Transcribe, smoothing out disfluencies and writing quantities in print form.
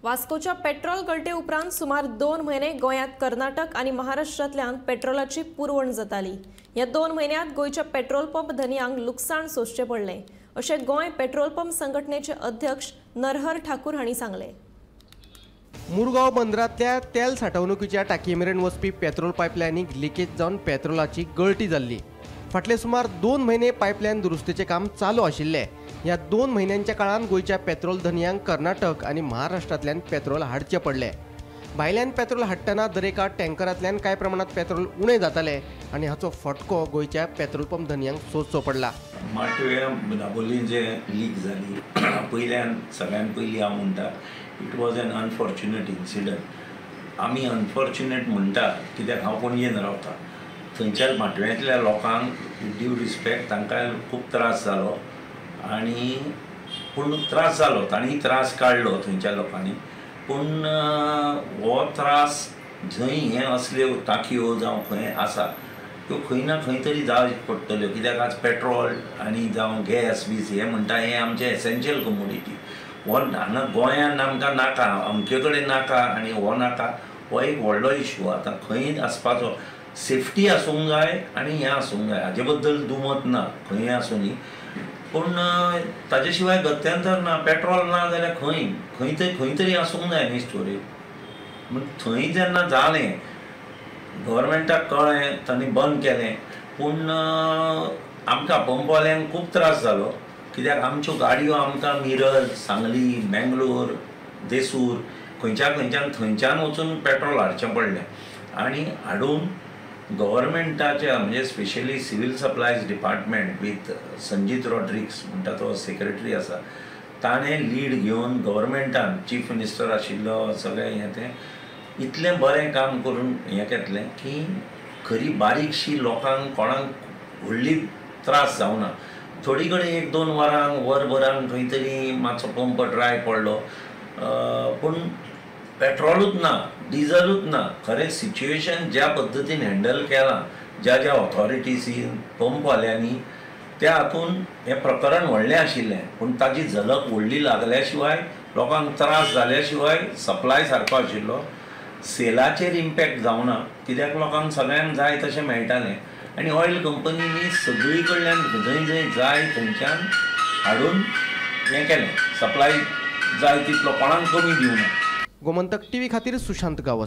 वास्कोच्या petrol गळते उपरांत सुमार 2 म्हयने गोंयांत कर्नाटक आणि महाराष्ट्रांतल्यान पेट्रोलाची पुरवण जाताली। ह्या 2 म्हयन्यांत गोंयच्या पेट्रोल पंप धनियांक लुकसाण सोंसचें पडलें, अशें गोंय पेट्रोल पंप संघटनेचे अध्यक्ष नरहर ठाकूर हांणी सांगलें। मुरगांव बंदरांतल्या तेल साठवणुकीच्या टाकयेमेरेन वचपी पेट्रोल पायपलायनीक लिकेज जावन पेट्रोलाची गळटी जाल्ली। फाटले सुमार 2 म्हयने पायपलायन दुरुस्तीचें काम चालू आशिल्लें। ह्या 2 म्हयन्यांच्या काळान गोंयच्या पेट्रोल धनियांक कर्नाटक आणि महाराष्ट्रांतल्यान पेट्रोल हाडचें पडलें। भायल्यान पेट्रोल हाडटना दरेका टँकरांतल्यान कांय प्रमाणात पेट्रोल उणें जातालें आणि हाचो फटको गोंयच्या पेट्रोल पंप धनियांक सोंसचो पडला। माटव्या दाबोलीन जे लीक जाली पयल्यान सगळ्यान पयलीं हांव म्हणटा it was an unfortunate incident. आमी अनफॉर्च्युनेट म्हणटा कित्याक हांव पणजेन रावता, थंयच्या माटव्यांतल्या लोकांक ड्यू रिस्पेक्ट तांकां खूब त्रास जालो आणि पूण त्रास जालो, तांणी त्रास काडलो थंयच्या लोकांनी। पूण हो त्रास जंय हे असल्यो टाकयो जावं खंय आसा त्यो खंय ना खंय तरी जावचे पडटल्यो, कित्याक आज पेट्रोल आनी जावं गॅस बीस हे म्हणटा हे आमचे एसेन्शियल कमोडिटी। हो हांगा गोंयांत आमकां नाका, अमके कडेन नाका आनी हो नाका, हो एक व्हडलो इश्यू। आतां खंय आसपाचो सेफ्टी आसूंक जाय आनी हें आसूंक जाय, हाजे बद्दल दुमत ना, खंय आसूं न्ही। पूण ताजे शिवाय गत्यंतर ना, पेट्रोल ना जाल्यार खंय तरी आसूंक जाय न्ही स्टोरेज। म्हण थंय जेन्ना जालें गव्हर्मेंटाक कळ्ळें, तांणी बंद केलें, पूण आमकां पंपवाल्यांक खूब त्रास जालो, कित्याक आमच्यो गाडयो आमकां मिरज, सांगली, बेंगलोर, देसूर खंयच्यान थंयच्यान वचून पेट्रोल हाडचें पडलें। आनी हाडून गव्हर्मेंटाच्या म्हणजे specially civil supplies department with Sanjeet Rodrigues म्हणटा तो सेक्रेटरी आसा, ताणें लीड घेवन गव्हर्मेंटान चीफ मिनिस्टर आशिल्लो सगळें हें तें इतलें बरें काम करून हें घेतलें की खरी बारीकशी लोकांक कोणाक व्हडली त्रास जावना। थोडी कडेन 1-2 वरांक वरभरांक खंय तरी मातसो पंप ड्राय पडलो, पूण पेट्रोलूच ना, डिझलूच ना। खरें सिच्युएशन ज्या पद्दतीन हँडल केलां ज्या ऑथॉरिटीजीन पंपवाल्यांनी, त्या हातून हें प्रकरण व्हडलें आशिल्लें, पूण ताजी झलक व्हडली लागल्या शिवाय लोकांक त्रास जाल्या शिवाय सप्लाय सारको आशिल्लो। सेलाचेर इम्पॅक्ट जावना, कित्याक लोकांक सगळ्यांक जाय तशें मेळटालें आनी ऑयल कंपनीनी सगळी कडल्यान जंय जाय थंयच्यान हाडून हें केलें, सप्लाय जाय तितलो कोणाक कमी दिवना। गोमंतक टीव्ही खातीर सुशांत गावस।